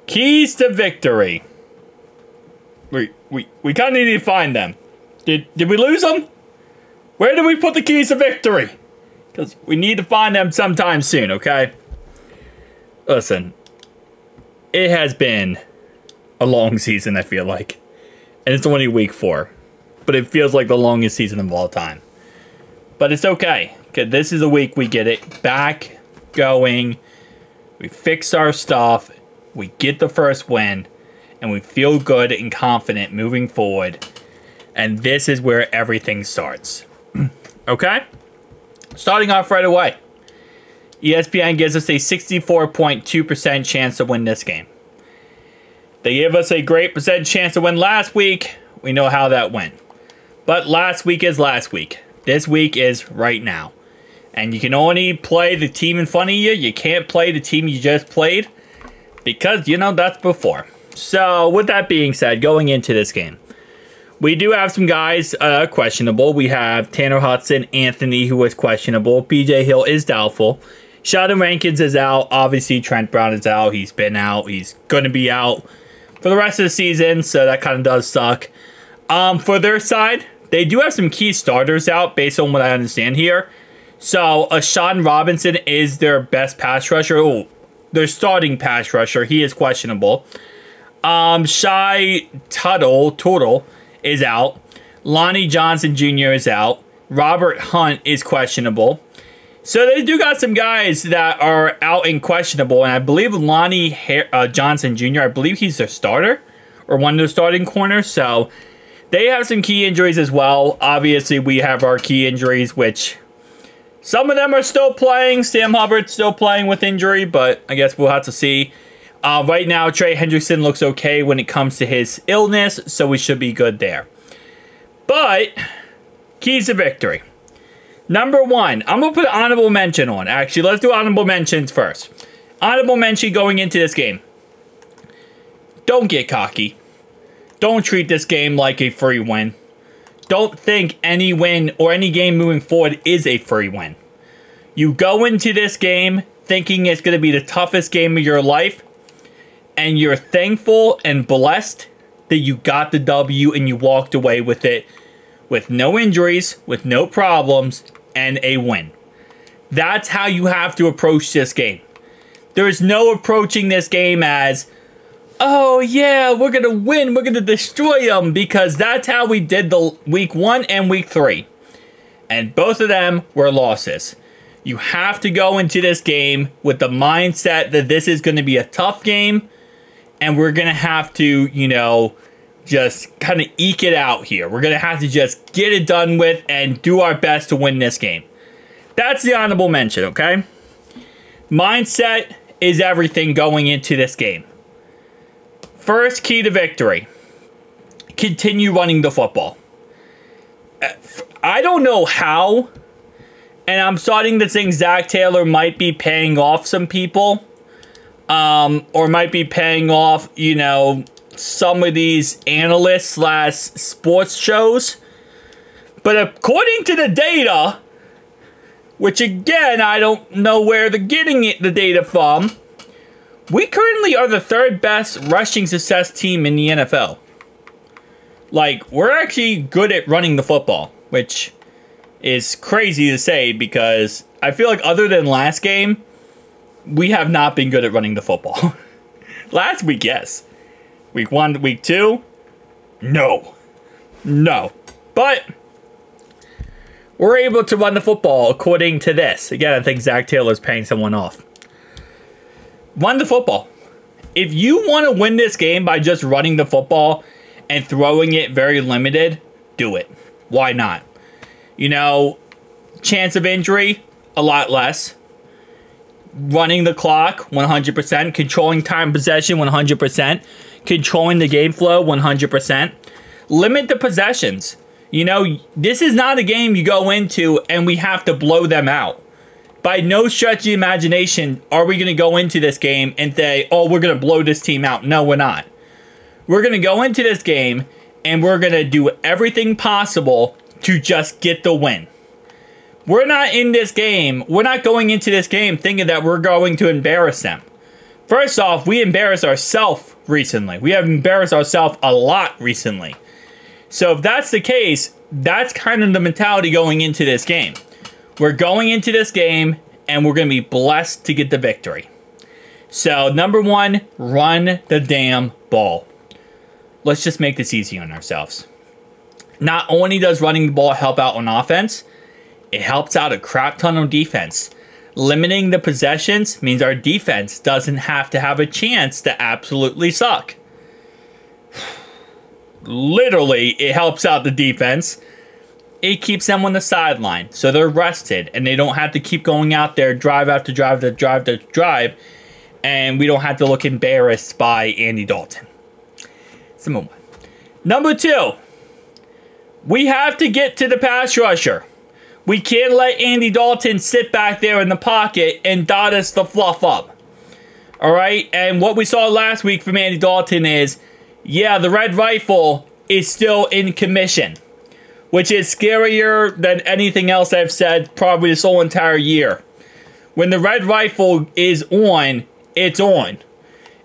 Keys to victory. We kind of need to find them. Did we lose them? Where did we put the keys to victory? Because we need to find them sometime soon, okay? Listen, it has been a long season, I feel like. And it's only week 4. But it feels like the longest season of all time. But it's okay. Because this is the week we get it back going. We fix our stuff. We get the first win. And we feel good and confident moving forward. And this is where everything starts. Okay? Starting off right away. ESPN gives us a 64.2% chance to win this game. They gave us a great percent chance to win last week. We know how that went. But last week is last week. This week is right now. And you can only play the team in front of you. You can't play the team you just played. Because, you know, that's before. So, with that being said, going into this game, we do have some guys questionable. We have Tanner Hudson, Anthony, who is questionable. BJ Hill is doubtful. Sheldon Rankins is out. Obviously, Trent Brown is out. He's been out. He's going to be out for the rest of the season, so that kind of does suck. For their side, they do have some key starters out, based on what I understand here. So, Sean Robinson is their best pass rusher. Oh, their starting pass rusher. He is questionable. Shy Tuttle is out. Lonnie Johnson Jr. is out. Robert Hunt is questionable. So they do got some guys that are out and questionable. And I believe Lonnie Johnson Jr., I believe he's their starter. Or one of their starting corners. So they have some key injuries as well. Obviously, we have our key injuries, which some of them are still playing. Sam Hubbard's still playing with injury. But I guess we'll have to see. Right now, Trey Hendrickson looks okay when it comes to his illness, so we should be good there. But, keys to victory. Number 1, I'm going to put an honorable mention on. Actually, let's do honorable mentions first. Honorable mention going into this game. Don't get cocky. Don't treat this game like a free win. Don't think any win or any game moving forward is a free win. You go into this game thinking it's going to be the toughest game of your life. And you're thankful and blessed that you got the W and you walked away with it with no injuries, with no problems, and a win. That's how you have to approach this game. There is no approaching this game as, oh yeah, we're going to win, we're going to destroy them, because that's how we did the week 1 and week 3. And both of them were losses. You have to go into this game with the mindset that this is going to be a tough game. And we're going to have to, you know, just kind of eke it out here. We're going to have to just get it done with and do our best to win this game. That's the honorable mention, okay? Mindset is everything going into this game. First key to victory. Continue running the football. I don't know how, and I'm starting to think Zach Taylor might be paying off some people. Or might be paying off, you know, some of these analysts / sports shows. But according to the data, which again, I don't know where they're getting the data from, we currently are the 3rd best rushing success team in the NFL. Like, we're actually good at running the football, which is crazy to say because I feel like other than last game, we have not been good at running the football. Last week, yes. Week 1, week 2, no. No. But we're able to run the football according to this. Again, I think Zach Taylor's paying someone off. Run the football. If you want to win this game by just running the football and throwing it very limited, do it. Why not? You know, chance of injury, a lot less. Running the clock, 100%. Controlling time possession, 100%. Controlling the game flow, 100%. Limit the possessions. You know, this is not a game you go into and we have to blow them out. By no stretch of the imagination are we going to go into this game and say, oh, we're going to blow this team out. No, we're not. We're going to go into this game and we're going to do everything possible to just get the win. We're not in this game. We're not going into this game thinking that we're going to embarrass them. First off, we embarrassed ourselves recently. We have embarrassed ourselves a lot recently. So if that's the case, that's kind of the mentality going into this game. We're going into this game, and we're going to be blessed to get the victory. So, number one, run the damn ball. Let's just make this easy on ourselves. Not only does running the ball help out on offense, it helps out a crap ton on defense. Limiting the possessions means our defense doesn't have to have a chance to absolutely suck. Literally, it helps out the defense. It keeps them on the sideline, so they're rested, and they don't have to keep going out there drive after drive after drive after drive, and we don't have to look embarrassed by Andy Dalton. That's number one. Number two, we have to get to the pass rusher. We can't let Andy Dalton sit back there in the pocket and dot us the fluff up. Alright? And what we saw last week from Andy Dalton is, yeah, the red rifle is still in commission. Which is scarier than anything else I've said probably this whole entire year. When the red rifle is on, it's on.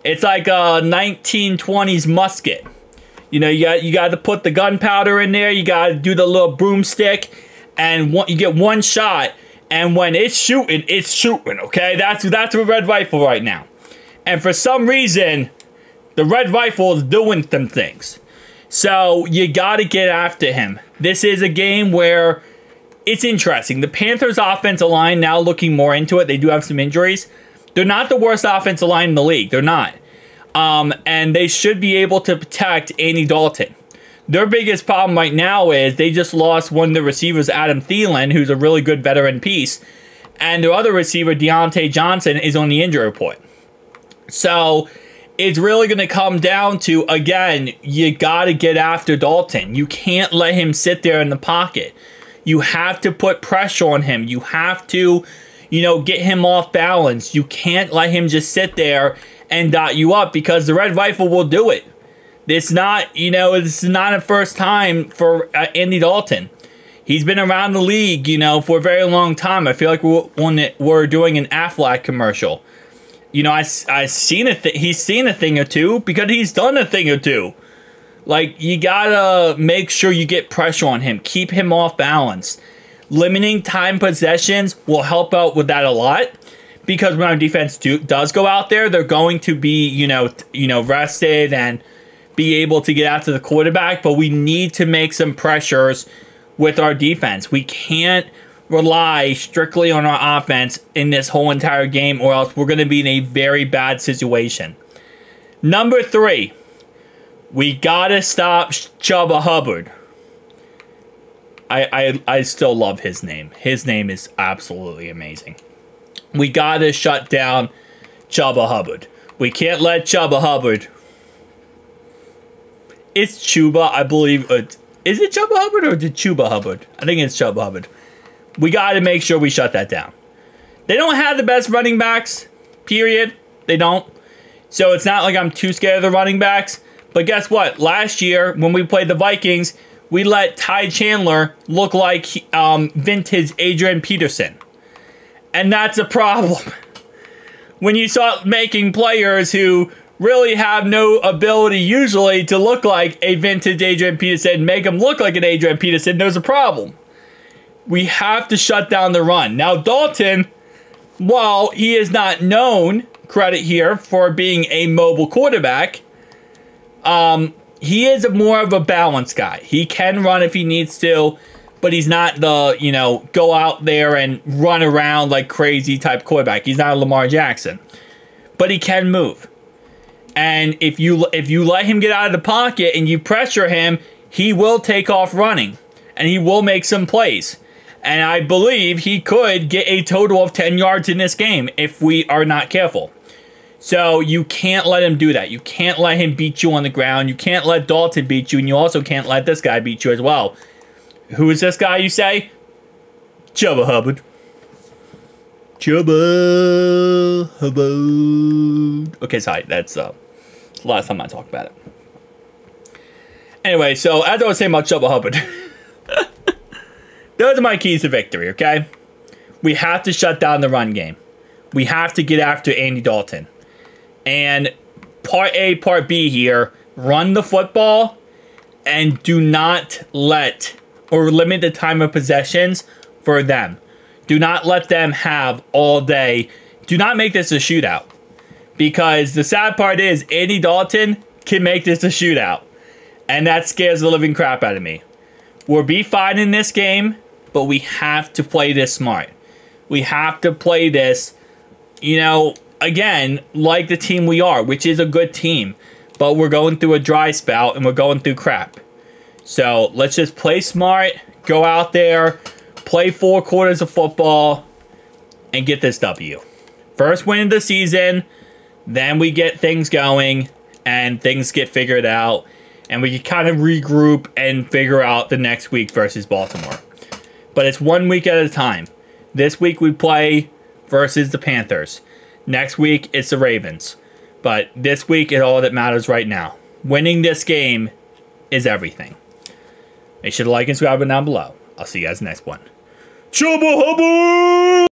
It's like a 1920s musket. You know, you got to put the gunpowder in there. You got to do the little broomstick. And you get one shot, and when it's shooting, okay? That's a red rifle right now. And for some reason, the red rifle is doing some things. So, you got to get after him. This is a game where it's interesting. The Panthers' offensive line, now looking more into it, they do have some injuries. They're not the worst offensive line in the league. They're not. And they should be able to protect Andy Dalton. Their biggest problem right now is they just lost one of the receivers, Adam Thielen, who's a really good veteran piece. And their other receiver, Deontay Johnson, is on the injury report. So, it's really going to come down to, again, you got to get after Dalton. You can't let him sit there in the pocket. You have to put pressure on him. You have to, get him off balance. You can't let him just sit there and dot you up because the red rifle will do it. It's not, it's not a first time for Andy Dalton. He's been around the league, for a very long time. I feel like we're doing an Aflac commercial. He's seen a thing or two because he's done a thing or two. Like, you gotta make sure you get pressure on him. Keep him off balance. Limiting time possessions will help out with that a lot. Because when our defense does go out there, they're going to be, rested and be able to get after the quarterback, but we need to make some pressures with our defense. We can't rely strictly on our offense in this whole entire game, or else we're going to be in a very bad situation. Number three, we got to stop Chuba Hubbard. I still love his name. His name is absolutely amazing. We got to shut down Chuba Hubbard. We can't let Chuba Hubbard... It's Chuba, I believe. Is it Chuba Hubbard or is it Chuba Hubbard? I think it's Chuba Hubbard. We got to make sure we shut that down. They don't have the best running backs, period. They don't. So it's not like I'm too scared of the running backs. But guess what? Last year, when we played the Vikings, we let Ty Chandler look like vintage Adrian Peterson. And that's a problem. When you start making players who really have no ability usually to look like a vintage Adrian Peterson, make them look like an Adrian Peterson, there's a problem. We have to shut down the run. Now, Dalton, while he is not known, credit here, for being a mobile quarterback, he is more of a balanced guy. He can run if he needs to, but he's not the, go out there and run around like crazy type quarterback. He's not a Lamar Jackson. But he can move. And if you let him get out of the pocket and you pressure him, he will take off running. And he will make some plays. And I believe he could get a total of 10 yards in this game if we are not careful. So you can't let him do that. You can't let him beat you on the ground. You can't let Dalton beat you. And you also can't let this guy beat you as well. Who is this guy, you say? Chuba Hubbard. Chuba Hubbard. Okay, sorry. That's the last time I talked about it. Anyway, so as I was saying about Chuba Hubbard, those are my keys to victory, okay? We have to shut down the run game. We have to get after Andy Dalton. And part A, part B here, run the football and do not let or limit the time of possessions for them. Do not let them have all day. Do not make this a shootout. Because the sad part is Andy Dalton can make this a shootout. And that scares the living crap out of me. We'll be fine in this game, but we have to play this smart. We have to play this, you know, again, like the team we are, which is a good team. But we're going through a dry spell and we're going through crap. So let's just play smart, go out there, play 4 quarters of football, and get this W. First win of the season, then we get things going, and things get figured out, and we can kind of regroup and figure out the next week versus Baltimore. But it's 1 week at a time. This week we play versus the Panthers. Next week it's the Ravens. But this week is all that matters right now. Winning this game is everything. Make sure to like and subscribe down below. I'll see you guys next one. Chubba hubba!